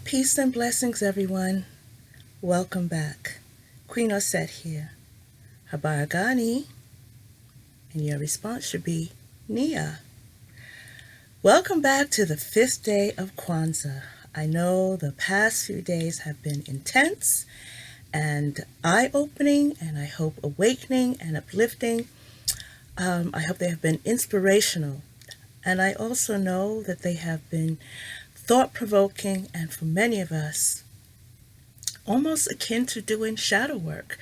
Peace and blessings, everyone. Welcome back. Queen Osset here. Habari Gani. And your response should be Nia. Welcome back to the 5th day of Kwanzaa. I know the past few days have been intense and eye-opening, and I hope awakening and uplifting. I hope they have been inspirational. And I also know that they have been thought-provoking, and for many of us, almost akin to doing shadow work,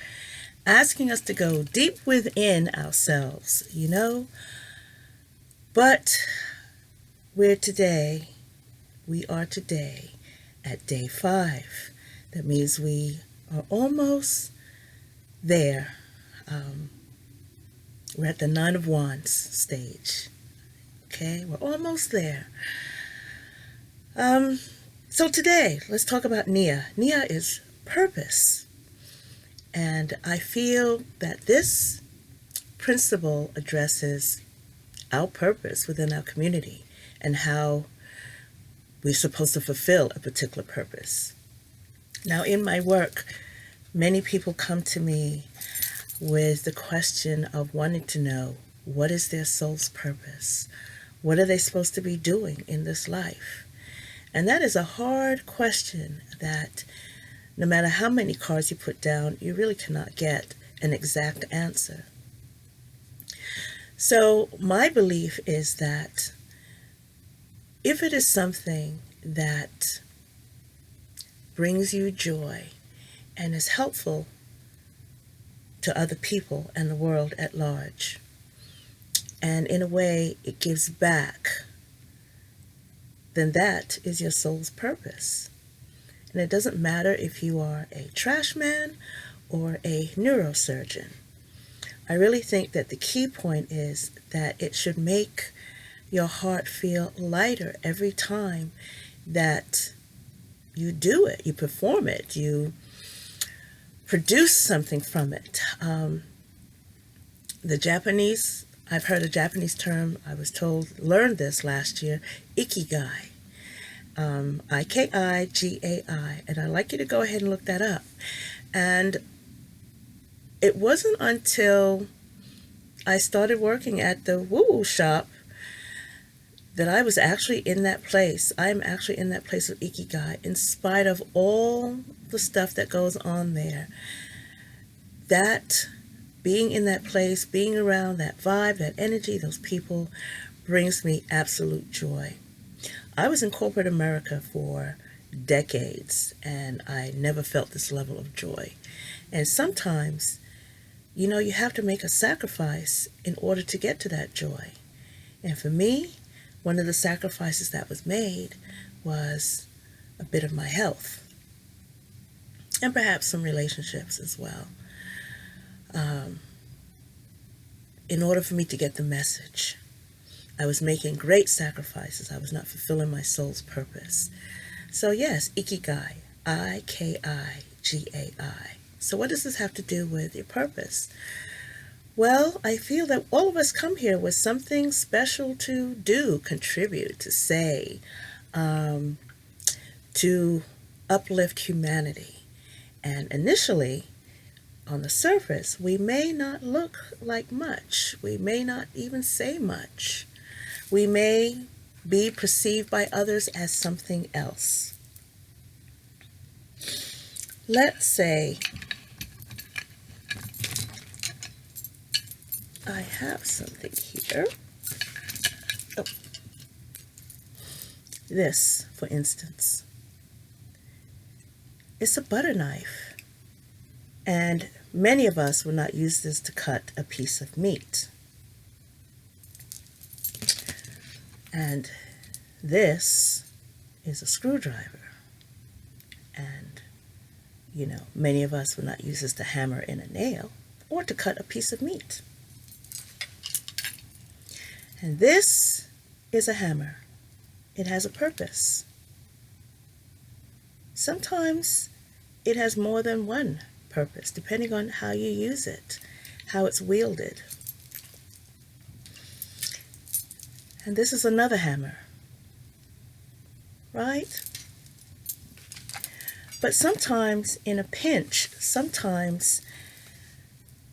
asking us to go deep within ourselves, But we are today at day 5. That means we are almost there. We're at the Nine of Wands stage. Okay, we're almost there. So today, let's talk about Nia. Nia is purpose. And I feel that this principle addresses our purpose within our community and how we're supposed to fulfill a particular purpose. Now, in my work, many people come to me with the question of wanting to know, what is their soul's purpose? What are they supposed to be doing in this life? And that is a hard question that no matter how many cards you put down, you really cannot get an exact answer. So my belief is that if it is something that brings you joy and is helpful to other people and the world at large, and in a way it gives back, then that is your soul's purpose. And it doesn't matter if you are a trash man or a neurosurgeon. I really think that the key point is that it should make your heart feel lighter every time that you do it, you perform it, you produce something from it. The Japanese, I've heard a Japanese term, I was told, learned this last year, ikigai. I-K-I-G-A-I. And I'd like you to go ahead and look that up. And it wasn't until I started working at the woo-woo shop that I was actually in that place. I'm actually in that place of ikigai, in spite of all the stuff that goes on there. That being in that place, being around that vibe, that energy, those people, brings me absolute joy. I was in corporate America for decades, and I never felt this level of joy. And sometimes, you have to make a sacrifice in order to get to that joy. And for me, one of the sacrifices that was made was a bit of my health, and perhaps some relationships as well. In order for me to get the message, I was making great sacrifices. I was not fulfilling my soul's purpose. So yes, ikigai, I-K-I-G-A-I. So what does this have to do with your purpose? Well, I feel that all of us come here with something special to do, contribute, to say, to uplift humanity. And initially, on the surface, we may not look like much. We may not even say much. We may be perceived by others as something else. Let's say I have something here. Oh. This, for instance, it's a butter knife. And many of us will not use this to cut a piece of meat. And this is a screwdriver. And, many of us will not use this to hammer in a nail or to cut a piece of meat. And this is a hammer. It has a purpose. Sometimes it has more than one purpose, depending on how you use it, how it's wielded. And this is another hammer, right? But sometimes in a pinch, sometimes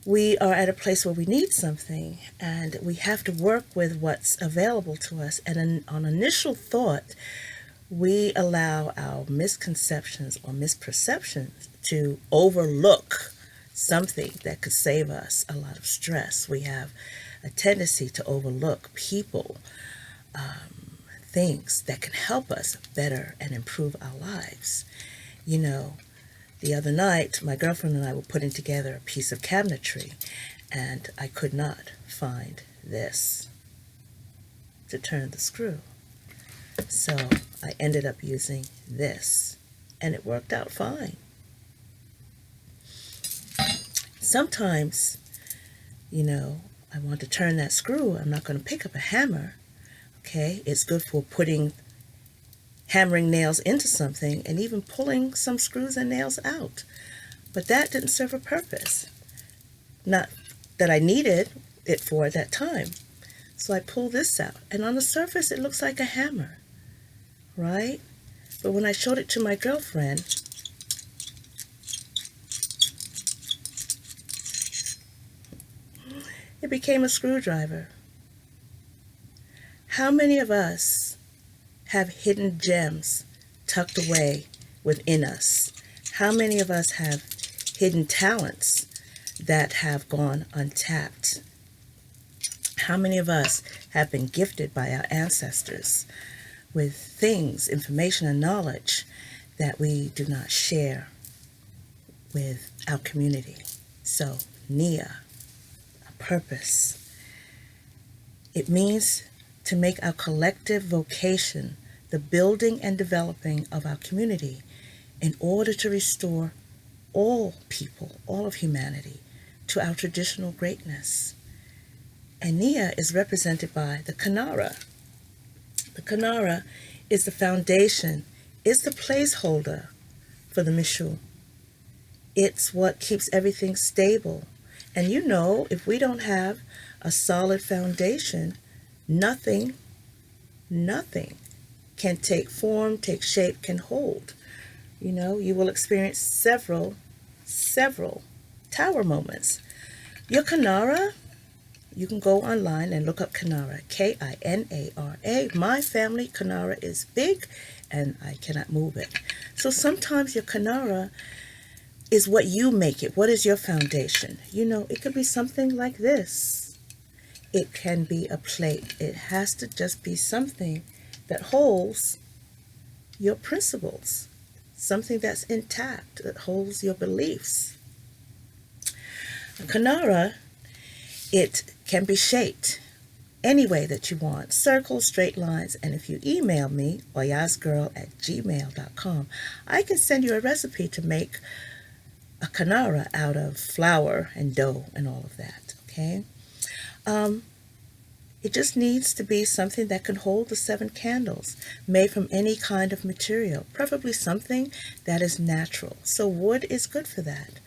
we are at a place where we need something and we have to work with what's available to us. And on initial thought, we allow our misconceptions or misperceptions to overlook something that could save us a lot of stress. We have a tendency to overlook people, things that can help us better and improve our lives. You know, the other night, my girlfriend and I were putting together a piece of cabinetry, and I could not find this to turn the screw. So I ended up using this, and it worked out fine. Sometimes, you know, I want to turn that screw. I'm not going to pick up a hammer. Okay, it's good for hammering nails into something and even pulling some screws and nails out. But that didn't serve a purpose. Not that I needed it for at that time. So I pulled this out, and on the surface it looks like a hammer, right? But when I showed it to my girlfriend, it became a screwdriver. How many of us have hidden gems tucked away within us? How many of us have hidden talents that have gone untapped? How many of us have been gifted by our ancestors with things, information, and knowledge that we do not share with our community? So, Nia-Purpose. It means to make our collective vocation the building and developing of our community in order to restore all people, all of humanity, to our traditional greatness. And Nia is represented by the Kanara. The Kanara is the foundation, is the placeholder for the Mishu. It's what keeps everything stable. And you know, if we don't have a solid foundation, nothing can take form, take shape, can hold. You know, you will experience several tower moments. Your Kanara, you can go online and look up Kanara, K-I-N-A-R-A. My family Kanara is big and I cannot move it. So sometimes your Kanara is what you make it. What is your foundation? You know, it could be something like this. It can be a plate. It has to just be something that holds your principles, something that's intact, that holds your beliefs. A Kanara, it can be shaped any way that you want, circles, straight lines, and if you email me, oyasgirl@gmail.com, I can send you a recipe to make a Kanara out of flour and dough and all of that, okay? It just needs to be something that can hold the 7 candles, made from any kind of material, preferably something that is natural. So wood is good for that.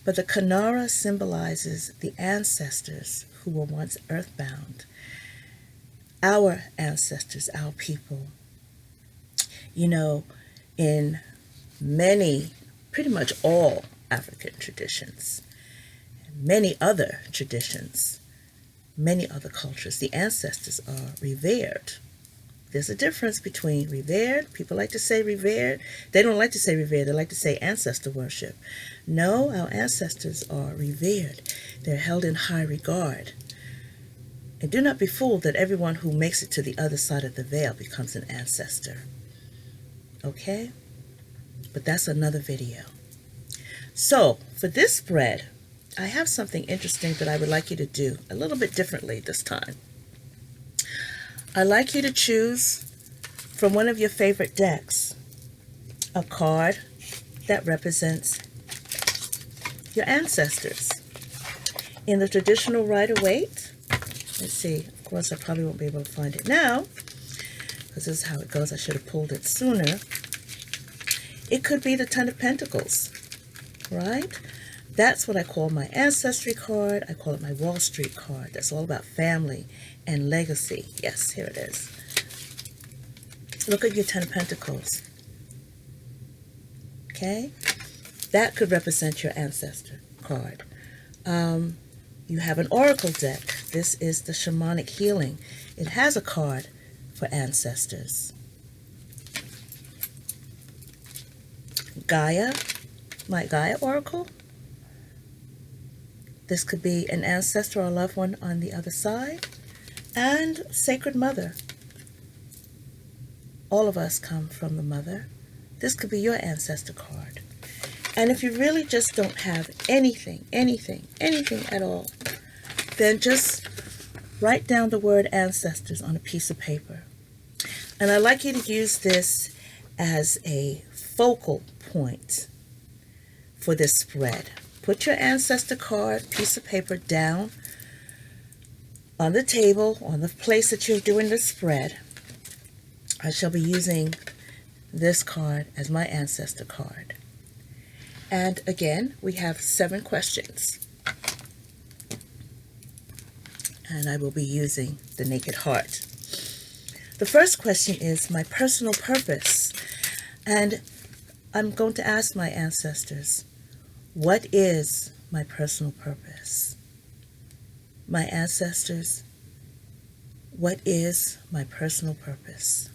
But the Kanara symbolizes the ancestors who were once earthbound. Our ancestors, our people. You know, in many, pretty much all African traditions, many other traditions, many other cultures, the ancestors are revered. There's a difference between revered. People like to say revered. They don't like to say revered. They like to say ancestor worship. No, our ancestors are revered. They're held in high regard. And do not be fooled that everyone who makes it to the other side of the veil becomes an ancestor. Okay? But that's another video. So, for this spread, I have something interesting that I would like you to do a little bit differently this time. I'd like you to choose from one of your favorite decks a card that represents your ancestors. In the traditional Rider-Waite, let's see, of course I probably won't be able to find it now, because this is how it goes. I should have pulled it sooner. It could be the Ten of Pentacles, right? That's what I call my Ancestry card. I call it my Wall Street card. That's all about family and legacy. Yes, here it is. Look at your Ten of Pentacles. Okay? That could represent your ancestor card. You have an oracle deck. This is the shamanic healing. It has a card for ancestors. Gaia, my Gaia oracle. This could be an ancestor or a loved one on the other side. And Sacred Mother. All of us come from the Mother. This could be your ancestor card. And if you really just don't have anything at all, then just write down the word ancestors on a piece of paper. And I'd like you to use this as a focal point for this spread. Put your ancestor card, piece of paper down on the table, on the place that you're doing the spread. I shall be using this card as my ancestor card. And again, we have 7 questions. And I will be using the Naked Heart. The first question is my personal purpose. And I'm going to ask my ancestors, what is my personal purpose? My ancestors, what is my personal purpose?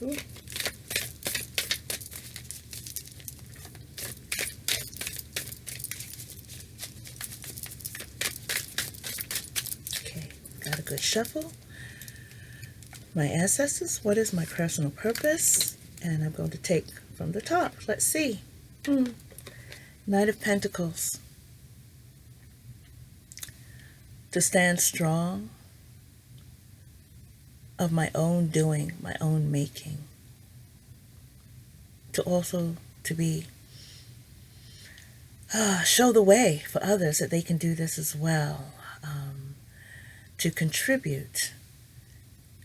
Ooh. Got a good shuffle. My ancestors, what is my personal purpose? And I'm going to take from the top. Let's see. Knight of Pentacles. To stand strong of my own doing, my own making. To also to be show the way for others that they can do this as well. To contribute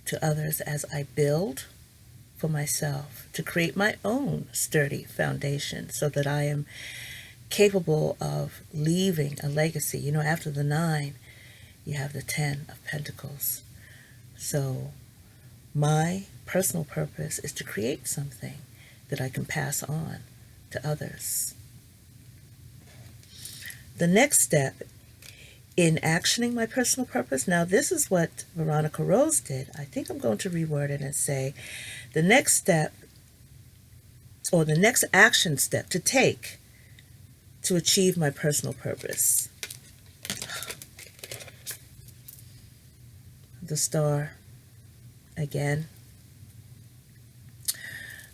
to others as I build for myself, to create my own sturdy foundation so that I am capable of leaving a legacy. You know, after the 9, you have the 10 of Pentacles. So my personal purpose is to create something that I can pass on to others. The next step in actioning my personal purpose, now this is what Veronica Rose did. I think I'm going to reword it and say the next step, or the next action step to take to achieve my personal purpose. The Star again.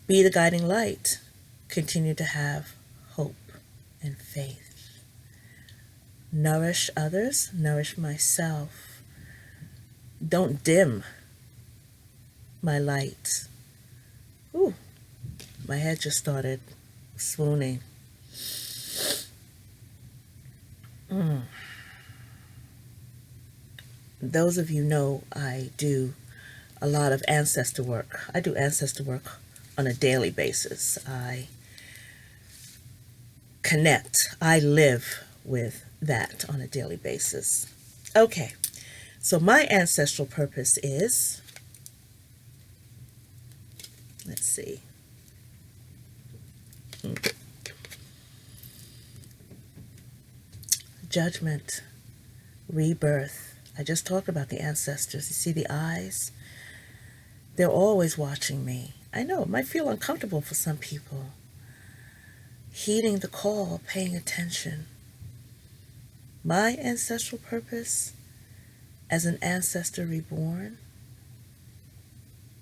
Be the guiding light. Continue to have hope and faith. Nourish others, nourish myself. Don't dim my light. Ooh, my head just started swooning. Those of you know I do a lot of ancestor work. I do ancestor work on a daily basis. I connect. I live with that on a daily basis. Okay, so my ancestral purpose is, let's see. Judgment, rebirth. I just talked about the ancestors. You see the eyes? They're always watching me. I know it might feel uncomfortable for some people. Heeding the call, paying attention. My ancestral purpose as an ancestor reborn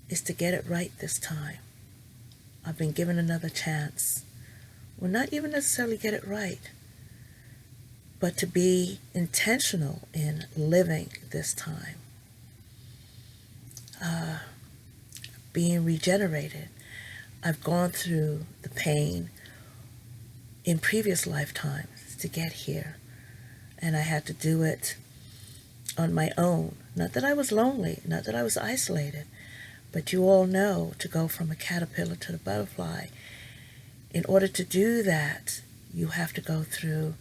is to get it right this time. I've been given another chance. Well, not even necessarily get it right, but to be intentional in living this time. Being regenerated. I've gone through the pain in previous lifetimes to get here. And I had to do it on my own. Not that I was lonely, not that I was isolated, but you all know to go from a caterpillar to the butterfly in order to do that, you have to go through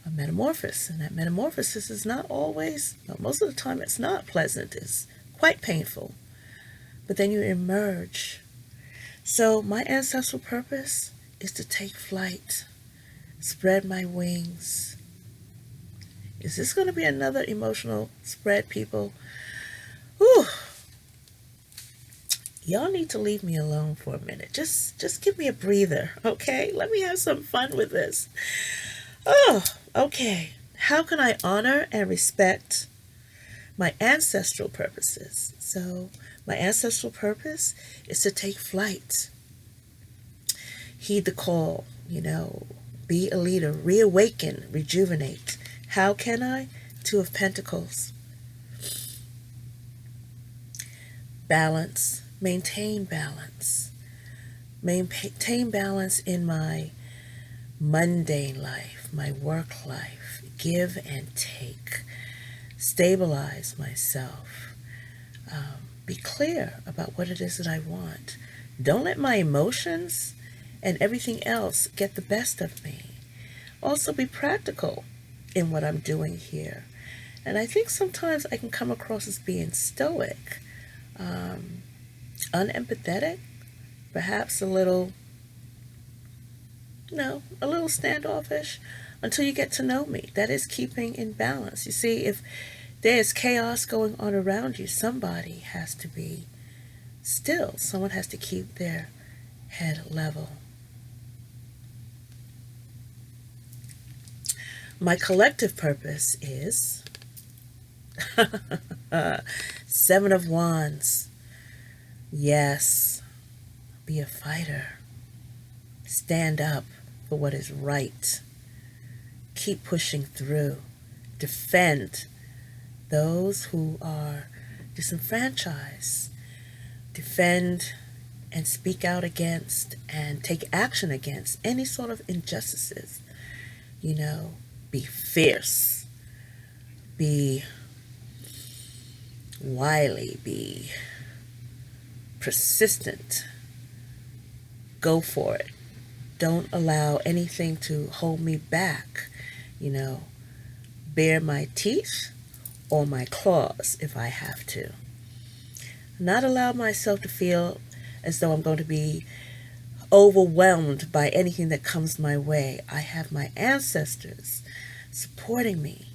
a metamorphosis. And that metamorphosis is not always, no, most of the time it's not pleasant. It's quite painful. But then you emerge. So my ancestral purpose is to take flight, spread my wings. Is this going to be another emotional spread, people? Whew. Y'all need to leave me alone for a minute. Just give me a breather, okay? Let me have some fun with this. Oh, okay. How can I honor and respect my ancestral purposes? So my ancestral purpose is to take flight. Heed the call, be a leader, reawaken, rejuvenate. How can I? Two of Pentacles. Balance. Maintain balance. Maintain balance in my mundane life, my work life. Give and take. Stabilize myself. Be clear about what it is that I want. Don't let my emotions and everything else get the best of me. Also be practical in what I'm doing here. And I think sometimes I can come across as being stoic, unempathetic, perhaps a little standoffish until you get to know me. That is keeping in balance. You see, if there's chaos going on around you, somebody has to be still. Someone has to keep their head level. My collective purpose is Seven of Wands. Yes, be a fighter. Stand up for what is right. Keep pushing through. Defend those who are disenfranchised. Defend and speak out against and take action against any sort of injustices. Be fierce. Be wily. Be persistent. Go for it. Don't allow anything to hold me back. Bare my teeth or my claws if I have to. Not allow myself to feel as though I'm going to be overwhelmed by anything that comes my way. I have my ancestors supporting me,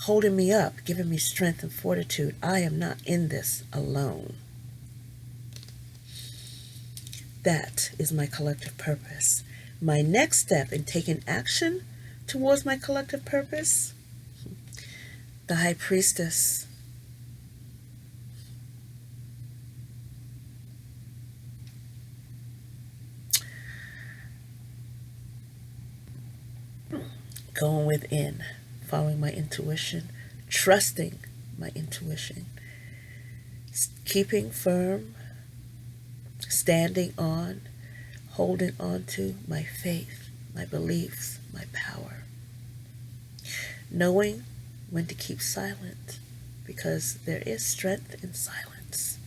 holding me up, giving me strength and fortitude. I am not in this alone. That is my collective purpose. My next step in taking action towards my collective purpose, the High Priestess. Going within, following my intuition, trusting my intuition, keeping firm, standing on, holding on to my faith, my beliefs, my power. Knowing when to keep silent, because there is strength in silence.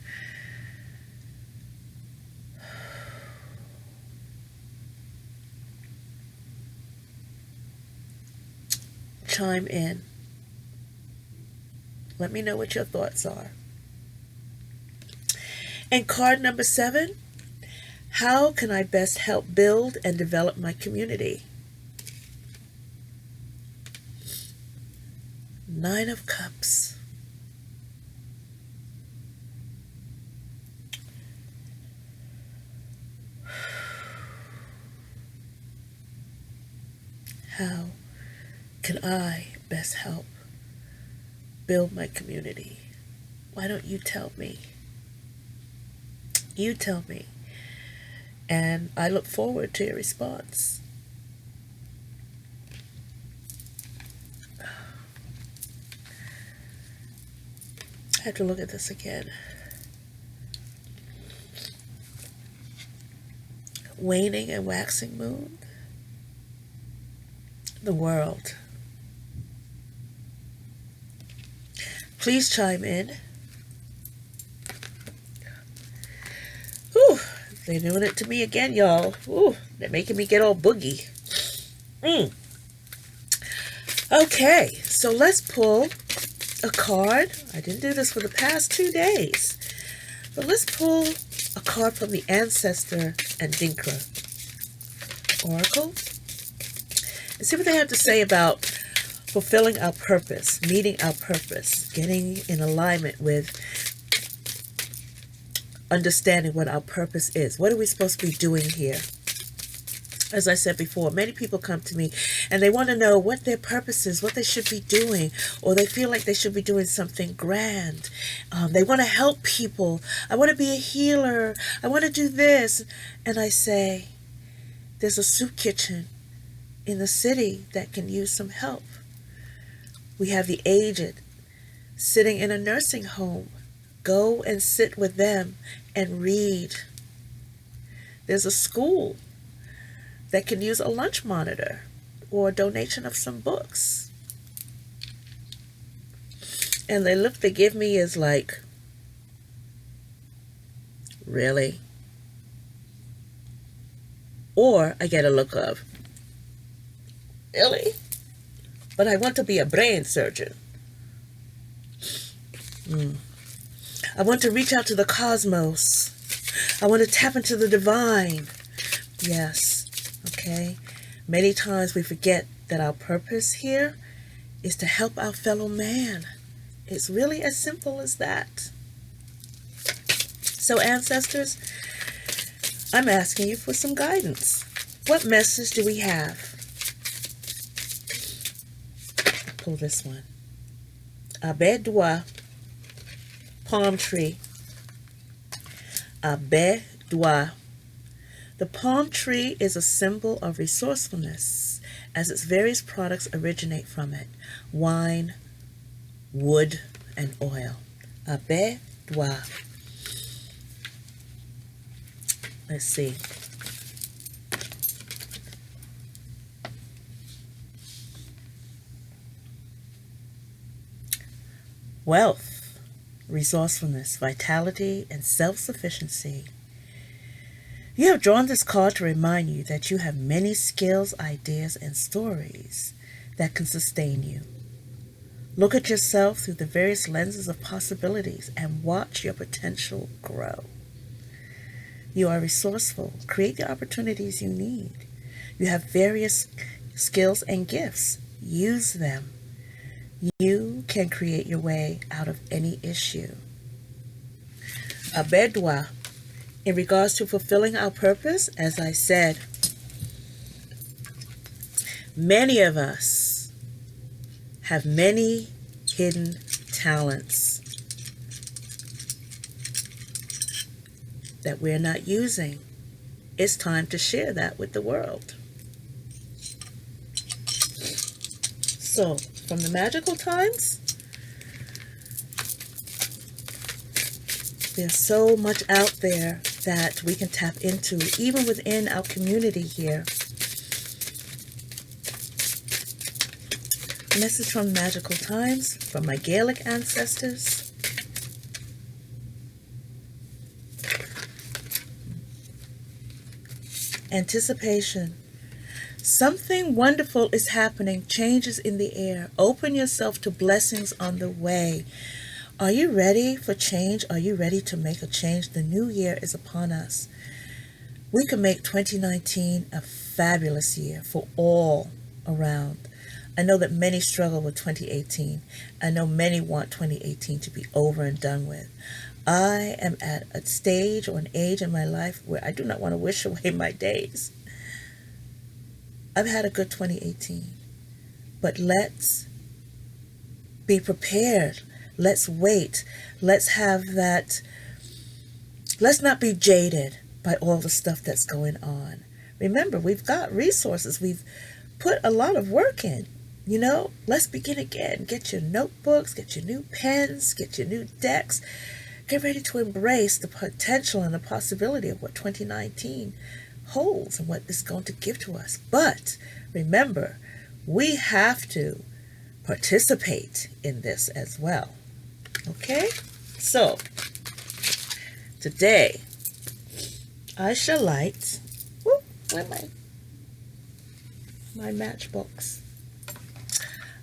Chime in. Let me know what your thoughts are. And card number 7, how can I best help build and develop my community? 9 of Cups. How can I best help build my community? Why don't you tell me? You tell me. And I look forward to your response. I have to look at this again. Waning and waxing moon. The world. Please chime in. Whew, They're doing it to me again, y'all. Ooh, they're making me get all boogie. Okay, so let's pull a card. I didn't do this for the past 2 days. But let's pull a card from the Ancestor and Dinkra Oracle and see what they have to say about fulfilling our purpose, meeting our purpose, getting in alignment with understanding what our purpose is. What are we supposed to be doing here? As I said before, many people come to me and they want to know what their purpose is, what they should be doing, or they feel like they should be doing something grand. They want to help people. I want to be a healer. I want to do this. And I say, there's a soup kitchen in the city that can use some help. We have the aged sitting in a nursing home. Go and sit with them and read. There's a school that can use a lunch monitor or a donation of some books. And the look they give me is like, really? Or I get a look of, really? But I want to be a brain surgeon. I want to reach out to the cosmos. I want to tap into the divine. Yes. Okay, many times we forget that our purpose here is to help our fellow man. It's really as simple as that. So ancestors, I'm asking you for some guidance. What message do we have? Pull this one. Abedwa, palm tree. Abedwa. The palm tree is a symbol of resourcefulness, as its various products originate from it: wine, wood, and oil. Abedwa. Let's see. Wealth, resourcefulness, vitality, and self-sufficiency. You have drawn this card to remind you that you have many skills, ideas, and stories that can sustain you. Look at yourself through the various lenses of possibilities and watch your potential grow. You are resourceful. Create the opportunities you need. You have various skills and gifts. Use them. You can create your way out of any issue. Abedwa. In regards to fulfilling our purpose, as I said, many of us have many hidden talents that we're not using. It's time to share that with the world. So, from the magical times, there's so much out there that we can tap into, even within our community here. A message from magical times, from my Gaelic ancestors. Anticipation. Something wonderful is happening. Changes in the air. Open yourself to blessings on the way. Are you ready for change? Are you ready to make a change? The new year is upon us. We can make 2019 a fabulous year for all around. I know that many struggle with 2018. I know many want 2018 to be over and done with. I am at a stage or an age in my life where I do not want to wish away my days. I've had a good 2018, but let's be prepared. Let's wait. Let's have that. Let's not be jaded by all the stuff that's going on. Remember, we've got resources. We've put a lot of work in. You know, let's begin again. Get your notebooks, get your new pens, get your new decks. Get ready to embrace the potential and the possibility of what 2019 holds and what it's going to give to us. But remember, we have to participate in this as well. Okay? So, today, I shall light. Whoop, where my matchbox?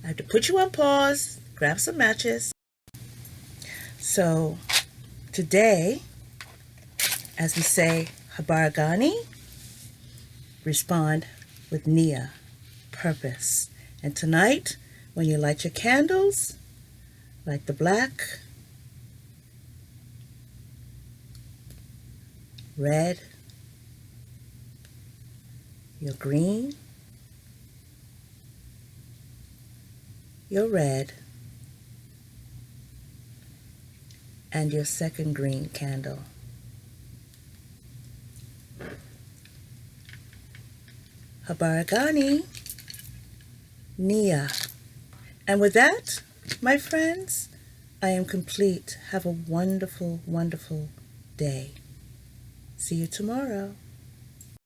I have to put you on pause, grab some matches. So today, as we say, Habari Gani, respond with Nia-Purpose. And tonight, when you light your candles, light the black, red, your green, your red, and your second green candle. Habari Gani, Nia. And with that, my friends, I am complete. Have a wonderful, wonderful day. See you tomorrow.